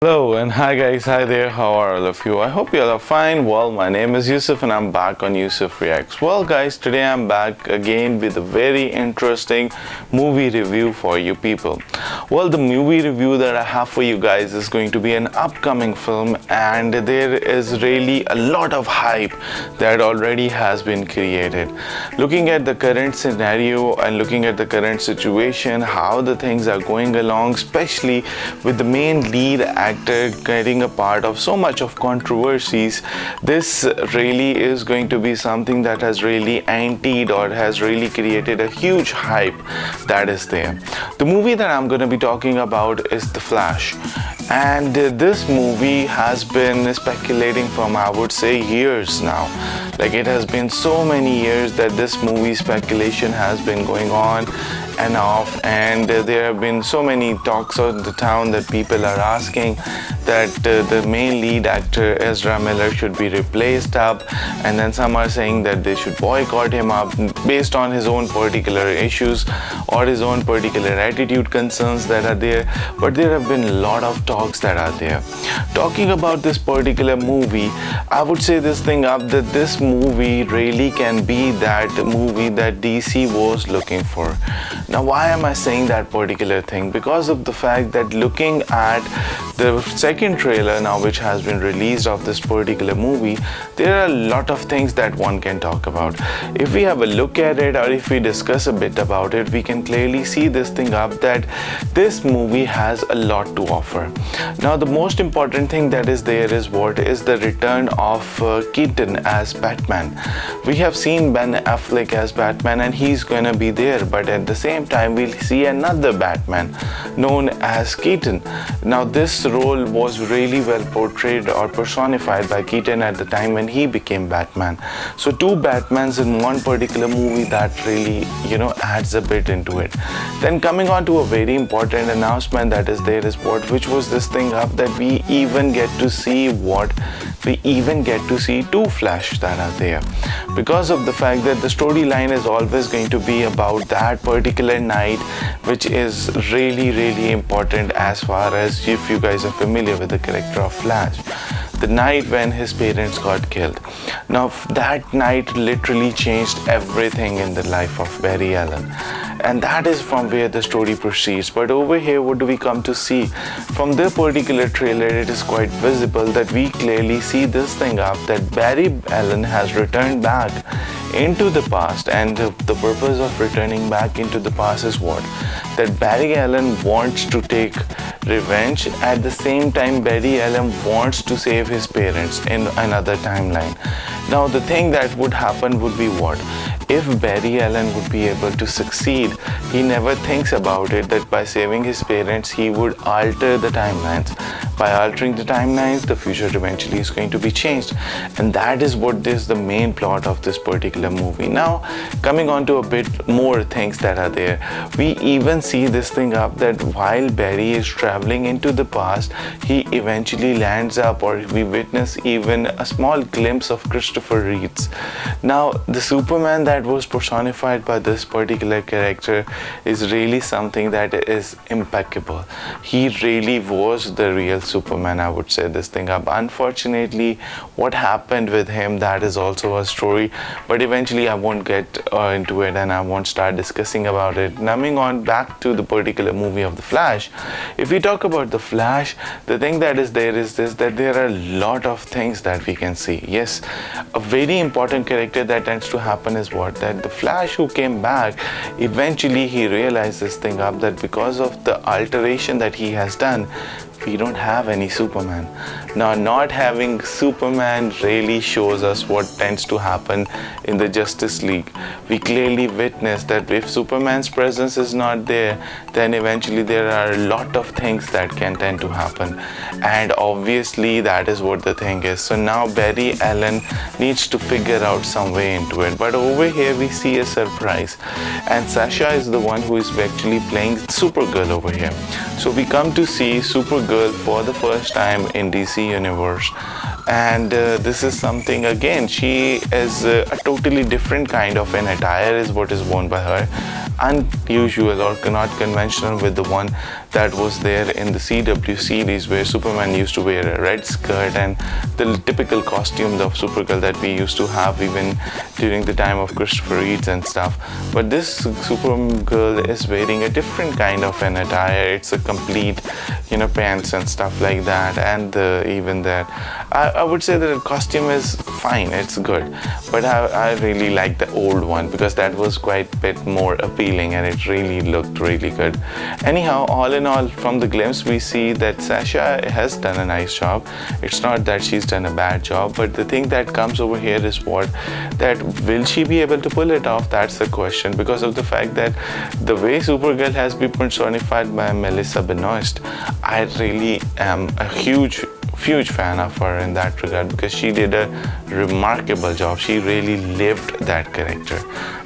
Hello and hi guys, hi there, how are all of you? I hope you all are fine. Well, my name is Yusuf and I'm back on Yusuf Reacts. Well guys, today I'm back again with a very interesting movie review for you people. Well, the movie review that I have for you guys is going to be an upcoming film, and there is really a lot of hype that already has been created. Looking at the current scenario and looking at the current situation, how the things are going along, especially with the main lead actor getting a part of so much of controversies, this really is going to be something that has really anteed or has really created a huge hype that is there. The movie that I'm going to be talking about is The Flash, and this movie has been speculating from, I would say, years now. Like, it has been so many years that this movie speculation has been going on and off, and there have been so many talks on the town that people are asking that the main lead actor Ezra Miller should be replaced up, and then some are saying that they should boycott him up based on his own particular issues or his own particular attitude concerns that are there. But there have been a lot of talks that are there. Talking about this particular movie, I would say this thing up that this movie really can be that movie that DC was looking for. Now, why am I saying that particular thing? Because of the fact that looking at the second trailer now, which has been released of this particular movie, there are a lot of things that one can talk about. If we have a look at it, or if we discuss a bit about it, we can clearly see this thing up that this movie has a lot to offer. Now, the most important thing that is there is what is the return of Keaton as Batman. We have seen Ben Affleck as Batman and he's gonna be there, but at the same time we'll see another Batman known as Keaton. Now, this role was really well portrayed or personified by Keaton at the time when he became Batman. So two Batmans in one particular movie, that really adds a bit into it. Then coming on to a very important announcement that is there is which was this thing up that we even get to see two Flash that are there, because of the fact that the storyline is always going to be about that particular night, which is really important as far as if you guys are familiar with the character of Flash. The night when his parents got killed. Now, that night literally changed everything in the life of Barry Allen. And that is from where the story proceeds. But over here, what do we come to see? From the particular trailer, it is quite visible that we clearly see this thing up that Barry Allen has returned back into the past, and the purpose of returning back into the past is what? That Barry Allen wants to take revenge. At the same time, Barry Allen wants to save his parents in another timeline. Now, the thing that would happen would be what? If Barry Allen would be able to succeed, he never thinks about it that by saving his parents, he would alter the timelines. By altering the timelines, the future eventually is going to be changed. And that is what is the main plot of this particular movie. Now, coming on to a bit more things that are there, we even see this thing up that while Barry is traveling into the past, he eventually lands up, or we witness even a small glimpse of Christopher Reeves. Now, the Superman that was personified by this particular character is really something that is impeccable. He really was the real Superman, I would say this thing up. Unfortunately, what happened with him, that is also a story, but eventually I won't get into it and I won't start discussing about it. Coming on back to the particular movie of The Flash, if we talk about The Flash, the thing that is there is this, that there are a lot of things that we can see. Yes, a very important character that tends to happen is what? That the Flash who came back, eventually he realized this thing up that because of the alteration that he has done, we don't have any Superman. Now, not having Superman really shows us what tends to happen in the Justice League. We clearly witness that if Superman's presence is not there, then eventually there are a lot of things that can tend to happen. And obviously that is what the thing is. So now Barry Allen needs to figure out some way into it. But over here we see a surprise. And Sasha is the one who is actually playing Supergirl over here. So we come to see Supergirl for the first time in DC Universe. And this is something, again, she is a totally different kind of an attire is what is worn by her. Unusual or not conventional with the one that was there in the CW series, where Superman used to wear a red skirt and the typical costume of Supergirl that we used to have even during the time of Christopher Reeves and stuff. But this Supergirl is wearing a different kind of an attire. It's a complete, pants and stuff like that, and even that. I would say that the costume is fine, it's good, but I really like the old one because that was quite a bit more appealing and it really looked really good. Anyhow, all in all, from the glimpse we see that Sasha has done a nice job. It's not that she's done a bad job, but the thing that comes over here is that will she be able to pull it off? That's the question, because of the fact that the way Supergirl has been personified by Melissa Benoist, I really am a huge fan of her in that regard, because she did a remarkable job. She really lived that character.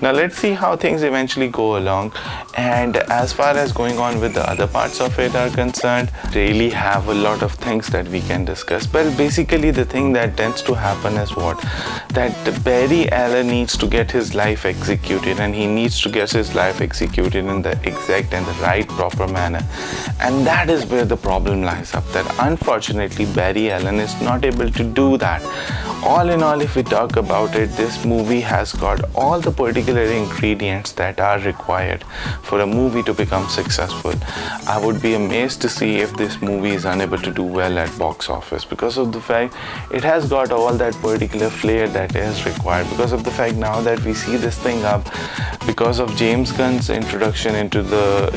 Now let's see how things eventually go along, and as far as going on with the other parts of it are concerned, really have a lot of things that we can discuss. Well, basically the thing that tends to happen is that Barry Allen needs to get his life executed, and he needs to get his life executed in the exact and the right proper manner, and that is where the problem lies up, that unfortunately Barry Allen is not able to do that. All in all, if we talk about it, this movie has got all the particular ingredients that are required for a movie to become successful. I would be amazed to see if this movie is unable to do well at box office, because of the fact it has got all that particular flair that is required, because of the fact now that we see this thing up because of James Gunn's introduction into the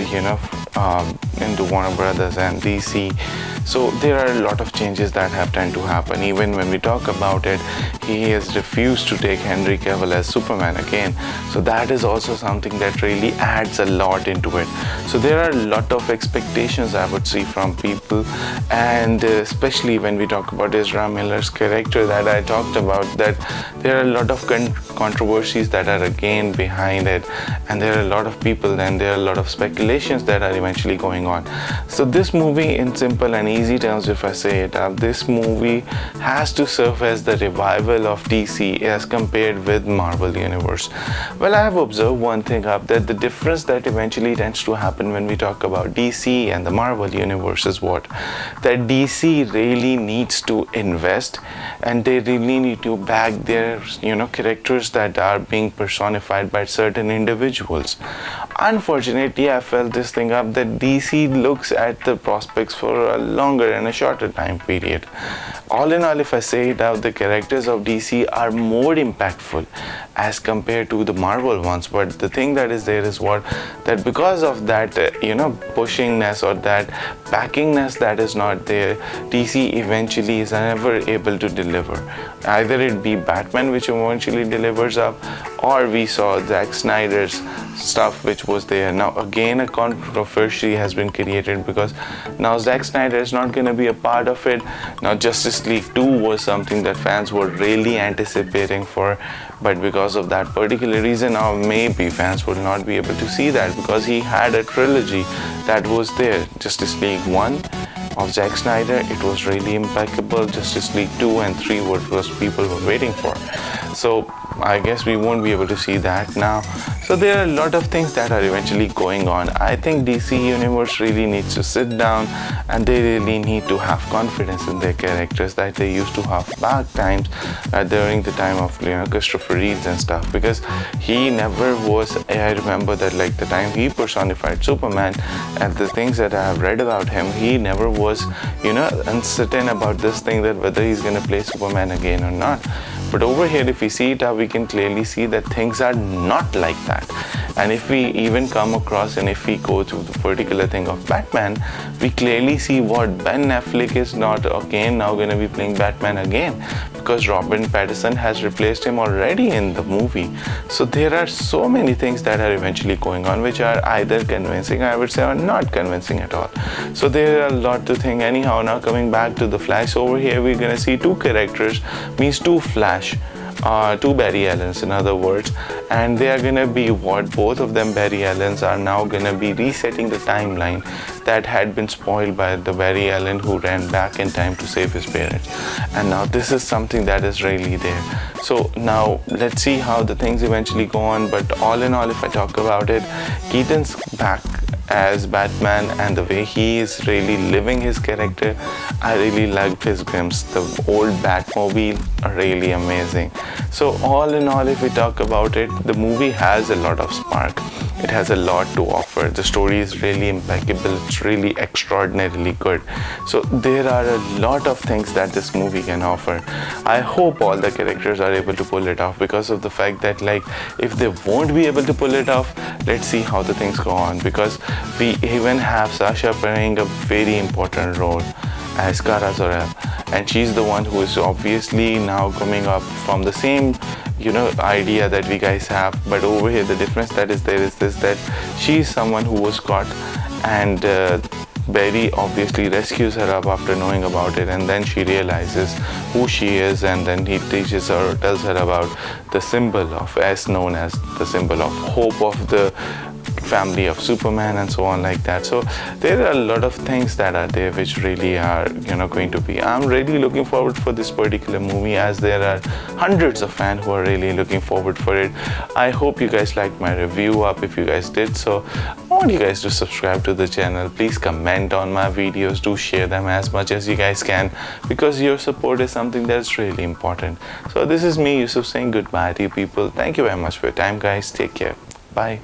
into Warner Brothers and DC. So there are a lot of changes that have tend to happen. Even when we talk about it, he has refused to take Henry Cavill as Superman again. So that is also something that really adds a lot into it. So there are a lot of expectations, I would see, from people, and especially when we talk about Ezra Miller's character that I talked about, that there are a lot of controversies that are again behind it, and there are a lot of people and there are a lot of speculations that are eventually going on. So this movie, in simple and easy terms, if I say it up, this movie has to serve as the revival of DC as compared with Marvel Universe. Well, I have observed one thing up, that the difference that eventually tends to happen when we talk about DC and the Marvel Universe is that DC really needs to invest, and they really need to back their characters that are being personified by certain individuals. Unfortunately, I felt this thing up, that DC looks at the prospects for a longer and a shorter time period. All in all, if I say it out, the characters of DC are more impactful as compared to the Marvel ones. But the thing that is there is that because of that pushingness or that backingness that is not there, DC eventually is never able to deliver. Either it be Batman, which eventually delivers up, or we saw Zack Snyder's stuff which was there. Now again, a controversy has been created because now Zack Snyder is not going to be a part of it. Now Justice League 2 was something that fans were really anticipating for, but because of that particular reason, now maybe fans will not be able to see that, because he had a trilogy that was there. Justice League 1 of Zack Snyder, it was really impeccable. Justice League 2 and 3 was people were waiting for. So I guess we won't be able to see that now. So there are a lot of things that are eventually going on. I think DC Universe really needs to sit down, and they really need to have confidence in their characters that they used to have back times during the time of Christopher Reeves and stuff, because he never was, I remember that like the time he personified Superman and the things that I have read about him, he never was uncertain about this thing, that whether he's going to play Superman again or not. But over here, if we see it, we can clearly see that things are not like that. And if we even come across, and if we go to the particular thing of Batman, we clearly see Ben Affleck is not again now going to be playing Batman again, because Robert Pattinson has replaced him already in the movie. So there are so many things that are eventually going on, which are either convincing, I would say, or not convincing at all. So there are a lot to think. Anyhow, now coming back to the Flash, over here we're going to see two characters, means two Flash. Two Barry Allens, in other words, and they are going to be both of them Barry Allens are now going to be resetting the timeline that had been spoiled by the Barry Allen who ran back in time to save his parents. And now this is something that is really there. So now let's see how the things eventually go on. But all in all, if I talk about it, Keaton's back as Batman and the way he is really living his character. I really liked his glimpse. The old Batmobile are really amazing. So all in all, if we talk about it, the movie has a lot of spark. It has a lot to offer. The story is really impeccable. It's really extraordinarily good. So there are a lot of things that this movie can offer. I hope all the characters are able to pull it off, because of the fact that, like, if they won't be able to pull it off, let's see how the things go on, because we even have Sasha playing a very important role as Kara Zor-El, and she's the one who is obviously now coming up from the same idea that we guys have, but over here the difference that is there is this, that she's someone who was caught, and Barry obviously rescues her up after knowing about it, and then she realizes who she is, and then he teaches her, tells her about the symbol of, as known as the symbol of hope of the family of Superman, and so on like that. So there are a lot of things that are there which really are going to be, I'm really looking forward for this particular movie, as there are hundreds of fans who are really looking forward for it. I hope you guys liked my review up. If you guys did so, I want you guys to subscribe to the channel. Please comment on my videos, do share them as much as you guys can, because your support is something that's really important. So this is me, Yusuf, saying goodbye to you people. Thank you very much for your time, guys. Take care. Bye.